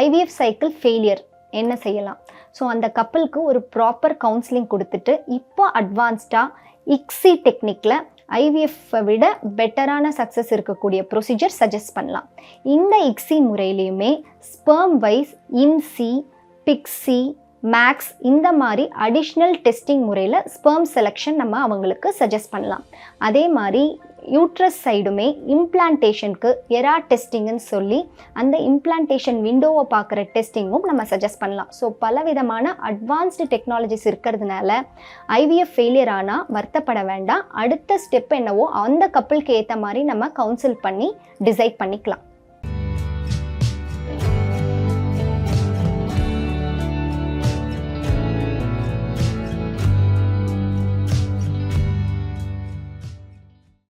IVF cycle failure என்ன செய்யலாம்? So அந்த கப்பலுக்கு ஒரு ப்ராப்பர் கவுன்சிலிங் கொடுத்துட்டு இப்போ அட்வான்ஸ்டாக இக்ஸி டெக்னிக்கில் ஐவிஎஃப்பை விட பெட்டரான சக்ஸஸ் இருக்கக்கூடிய ப்ரொசீஜர் சஜஸ்ட் பண்ணலாம். இந்த இக்ஸி முறையிலையுமே sperm wise IMSI, PICSI, MACS இந்த மாதிரி அடிஷ்னல் டெஸ்டிங் முறையில் ஸ்பெர்ம் செலெக்ஷன் நம்ம அவங்களுக்கு சஜஸ்ட் பண்ணலாம். அதே மாதிரி யூட்ரஸ் சைடுமே இம்ப்ளான்டேஷனுக்கு எரா டெஸ்டிங்னு சொல்லி அந்த இம்ப்ளான்டேஷன் விண்டோவை பார்க்குற டெஸ்டிங்கும் நம்ம சஜஸ்ட் பண்ணலாம். ஸோ பலவிதமான அட்வான்ஸ்டு டெக்னாலஜிஸ் இருக்கிறதுனால ஐவிஎஃப் ஃபெயிலியர் ஆனால் வருத்தப்பட வேண்டாம். அடுத்த ஸ்டெப் என்னவோ அந்த கப்பலுக்கு ஏற்ற மாதிரி நம்ம கவுன்சில் பண்ணி டிசைட் பண்ணிக்கலாம்.